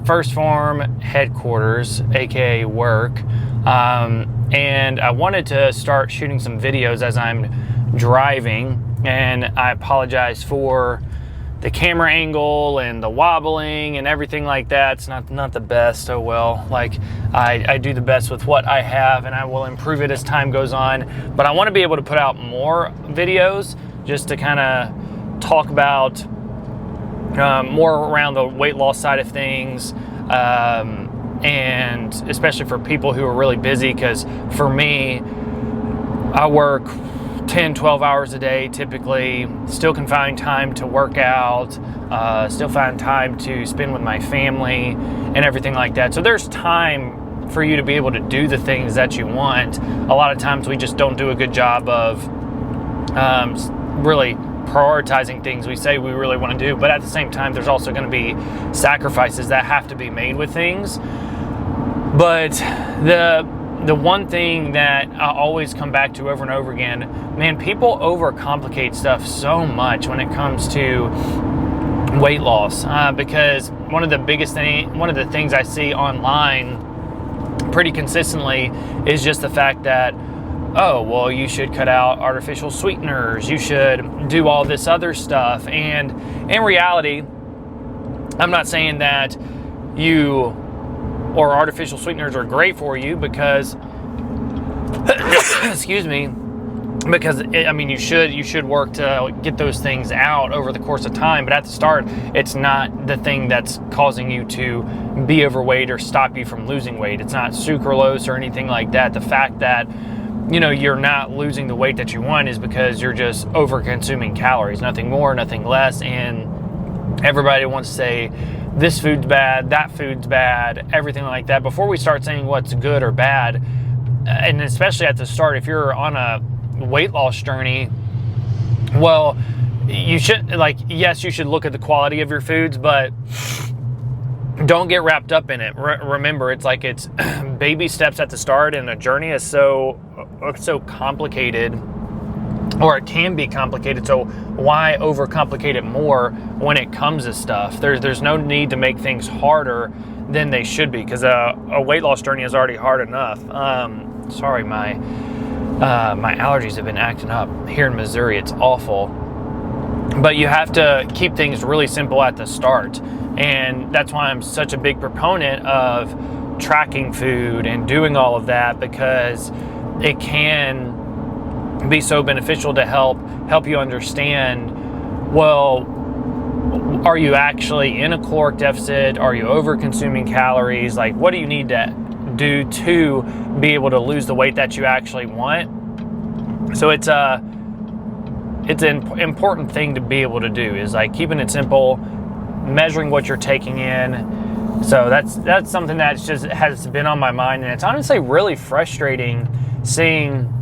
First Phorm headquarters, aka work, and I wanted to start shooting some videos as I'm driving, and I apologize for the camera angle and the wobbling and everything like that. It's not the best. Oh well, like I do the best with what I have, and I will improve it as time goes on. But I want to be able to put out more videos just to kind of talk about more around the weight loss side of things, and especially for people who are really busy, because for me, I work 10-12 hours a day typically, still can find time to work out, still find time to spend with my family and everything like that. So there's time for you to be able to do the things that you want. A lot of times we just don't do a good job of really prioritizing things we say we really want to do, but at the same time there's also going to be sacrifices that have to be made with things. But the one thing that I always come back to over and over again, man, people overcomplicate stuff so much when it comes to weight loss, because one of the things I see online pretty consistently is just the fact that, oh, well, you should cut out artificial sweeteners, you should do all this other stuff. And in reality, I'm not saying that artificial sweeteners are great for you, because excuse me, because you should work to get those things out over the course of time, but at the start it's not the thing that's causing you to be overweight or stop you from losing weight. It's not sucralose or anything like that. The fact that you're not losing the weight that you want is because you're just over consuming calories, nothing more, nothing less. And everybody wants to say this food's bad, that food's bad, everything like that, before we start saying what's good or bad. And especially at the start, if you're on a weight loss journey, well, you should, yes, you should look at the quality of your foods, but don't get wrapped up in it. Remember, it's baby steps at the start, and the journey is so complicated, or it can be complicated. So why overcomplicate it more when it comes to stuff? There's no need to make things harder than they should be, because a weight loss journey is already hard enough. Sorry, my allergies have been acting up here in Missouri. It's awful. But you have to keep things really simple at the start. And that's why I'm such a big proponent of tracking food and doing all of that, because it can be so beneficial to help you understand, well, are you actually in a caloric deficit? Are you over consuming calories? What do you need to do to be able to lose the weight that you actually want? So it's an important thing to be able to do, is keeping it simple, measuring what you're taking in. So that's something that just has been on my mind, and it's honestly really frustrating seeing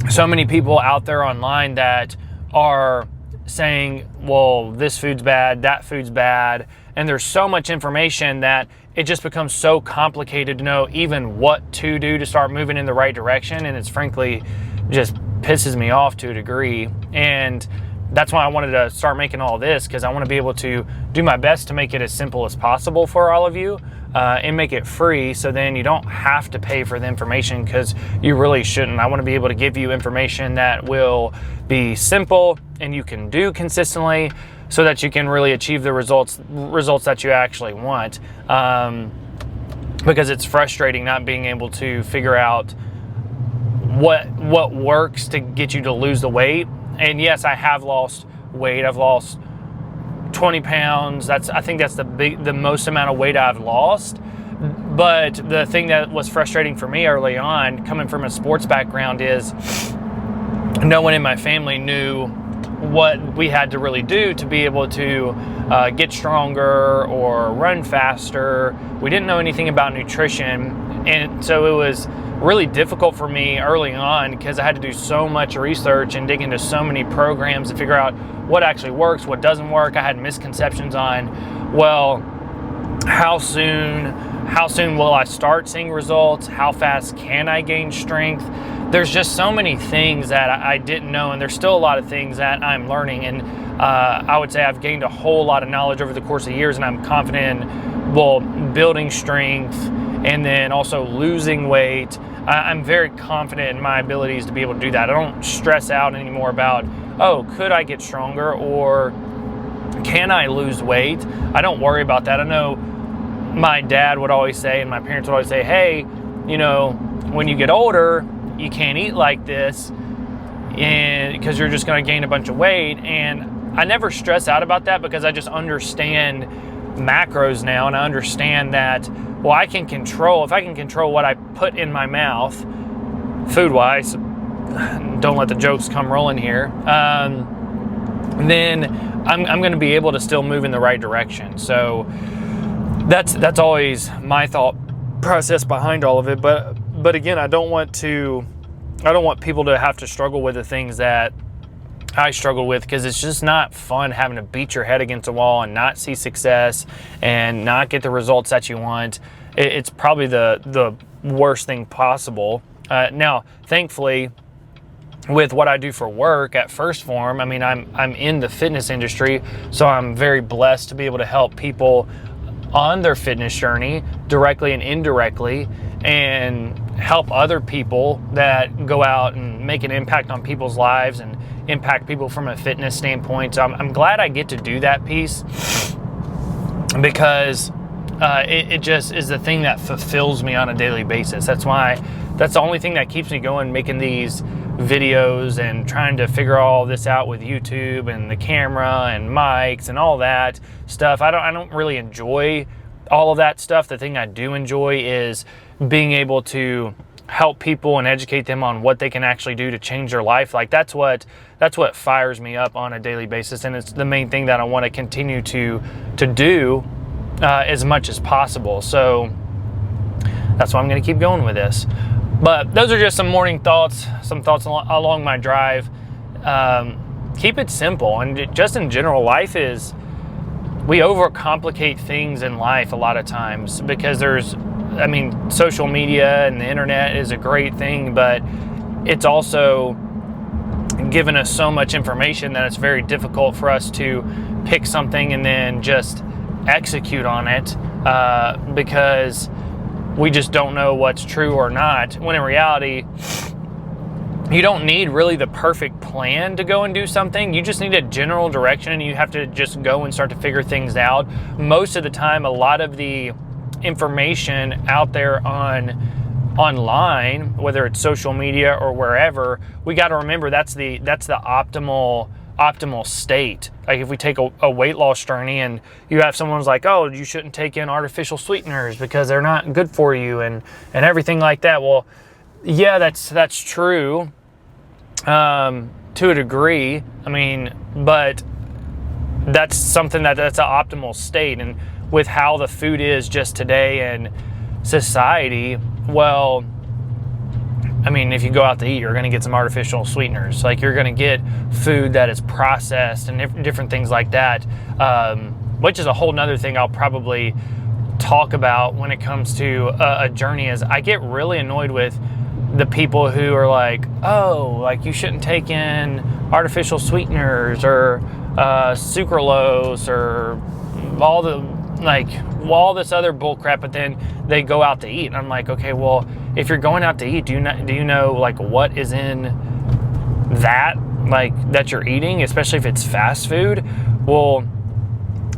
so many people out there online that are saying, well, this food's bad, that food's bad, and there's so much information that it just becomes so complicated to know even what to do to start moving in the right direction. And it's frankly just pisses me off to a degree. And that's why I wanted to start making all this, because I want to be able to do my best to make it as simple as possible for all of you, and make it free, so then you don't have to pay for the information, because you really shouldn't. I want to be able to give you information that will be simple and you can do consistently, so that you can really achieve the results that you actually want. Because it's frustrating not being able to figure out what works to get you to lose the weight. And yes, I have lost weight. I've lost 20 pounds. I think that's the most amount of weight I've lost. But the thing that was frustrating for me early on, coming from a sports background, is no one in my family knew what we had to really do to be able to get stronger or run faster. We didn't know anything about nutrition, and so it was really difficult for me early on, because I had to do so much research and dig into so many programs to figure out what actually works, what doesn't work. I had misconceptions on, well, how soon will I start seeing results? How fast can I gain strength? There's just so many things that I didn't know, and there's still a lot of things that I'm learning. And I would say I've gained a whole lot of knowledge over the course of years, and I'm confident in building strength and then also losing weight, I'm very confident in my abilities to be able to do that. I don't stress out anymore about, oh, could I get stronger or can I lose weight? I don't worry about that. I know my dad would always say, and my parents would always say, hey, when you get older, you can't eat like this and because you're just going to gain a bunch of weight. And I never stress out about that because I just understand macros now, and I understand that, well, if I can control what I put in my mouth food-wise, don't let the jokes come rolling here, then I'm going to be able to still move in the right direction. So that's always my thought process behind all of it. But again, I don't want people to have to struggle with the things that I struggle with, because it's just not fun having to beat your head against a wall and not see success and not get the results that you want. It's probably the worst thing possible. Now, thankfully, with what I do for work at Phorm, I mean, I'm in the fitness industry, so I'm very blessed to be able to help people on their fitness journey directly and indirectly, and help other people that go out and make an impact on people's lives and impact people from a fitness standpoint. So I'm glad I get to do that piece, because it just is the thing that fulfills me on a daily basis. That's the only thing that keeps me going, making these videos and trying to figure all this out with YouTube and the camera and mics and all that stuff. I don't really enjoy all of that stuff. The thing I do enjoy is being able to help people and educate them on what they can actually do to change their life. Like that's what fires me up on a daily basis, and it's the main thing that I want to continue to do as much as possible. So that's why I'm going to keep going with this. But those are just some morning thoughts, some thoughts along my drive. Keep it simple, and just in general, we overcomplicate things in life a lot of times, because social media and the internet is a great thing, but it's also given us so much information that it's very difficult for us to pick something and then just execute on it, because we just don't know what's true or not, when in reality, you don't need really the perfect plan to go and do something. You just need a general direction, and you have to just go and start to figure things out. Most of the time, a lot of the information out there online, whether it's social media or wherever, we got to remember that's the optimal state. Like if we take a weight loss journey and you have someone's like, oh, you shouldn't take in artificial sweeteners because they're not good for you and everything like that. Well, yeah, that's true to a degree. I mean, but that's something that's an optimal state. And with how the food is just today in society, well, I mean, if you go out to eat, you're going to get some artificial sweeteners. Like you're going to get food that is processed and different things like that, which is a whole nother thing I'll probably talk about when it comes to a journey. Is I get really annoyed with the people who are like, oh, like you shouldn't take in artificial sweeteners or sucralose or all this other bull crap, but then they go out to eat. And I'm like, okay, well, if you're going out to eat, do you know like what is in that you're eating, especially if it's fast food? Well,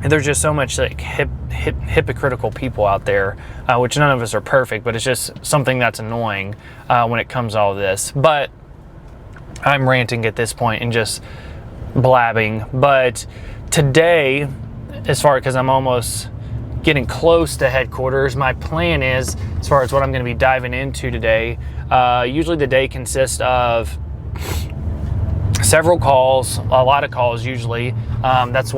there's just so much like hypocritical people out there, which none of us are perfect, but it's just something that's annoying when it comes to all of this. But I'm ranting at this point and just blabbing. But today, because I'm almost getting close to headquarters, my plan is, as far as what I'm going to be diving into today, usually the day consists of several calls, a lot of calls usually. That's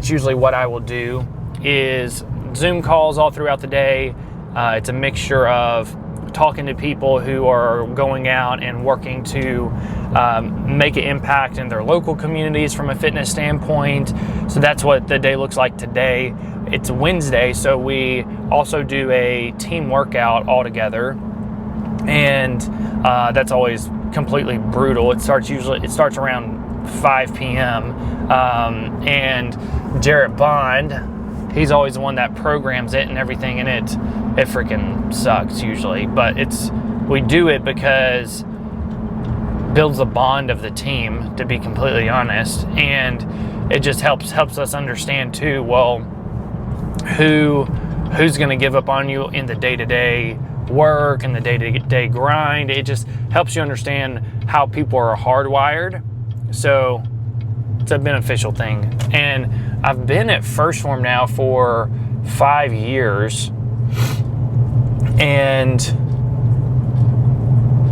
usually what I will do, is Zoom calls all throughout the day. It's a mixture of talking to people who are going out and working to make an impact in their local communities from a fitness standpoint. So that's what the day looks like today. It's Wednesday, so we also do a team workout all together, and that's always completely brutal. It starts around 5 p.m. And Jarrett Bond, he's always the one that programs it and everything, and it freaking sucks usually. But we do it because it builds the bond of the team, to be completely honest, and it just helps us understand too, well, who's going to give up on you in the day-to-day work and the day-to-day grind. It just helps you understand how people are hardwired. So it's a beneficial thing. And I've been at Phorm now for 5 years, and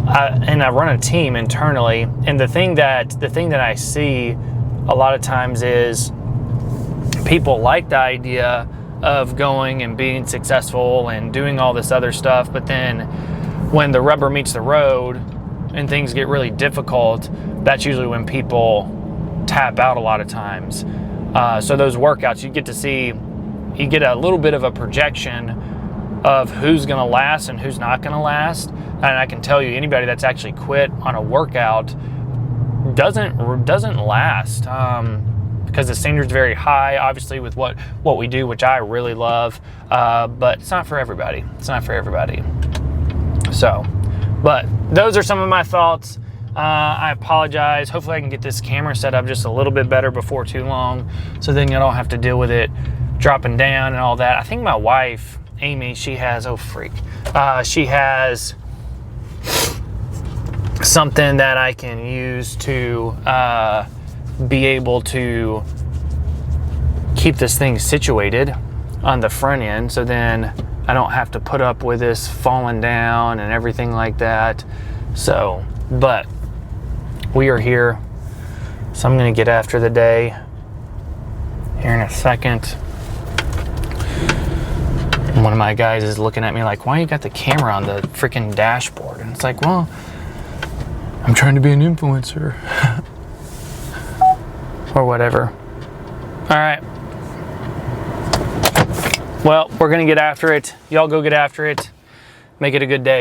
I run a team internally. And the thing that I see a lot of times is people like the idea of going and being successful and doing all this other stuff, but then when the rubber meets the road and things get really difficult, that's usually when people tap out a lot of times. So those workouts, you get a little bit of a projection of who's going to last and who's not going to last. And I can tell you, anybody that's actually quit on a workout doesn't last, because the standard's very high, obviously, with what we do, which I really love, but it's not for everybody. So, but those are some of my thoughts. I apologize. Hopefully I can get this camera set up just a little bit better before too long, so then you don't have to deal with it dropping down and all that. I think my wife, Amy, she has something that I can use to be able to keep this thing situated on the front end, so then I don't have to put up with this falling down and everything like that. So, but we are here, so I'm gonna get after the day here in a second. One of my guys is looking at me like, why you got the camera on the freaking dashboard? And it's like, well, I'm trying to be an influencer. Or whatever. All right. Well, we're going to get after it. Y'all go get after it. Make it a good day.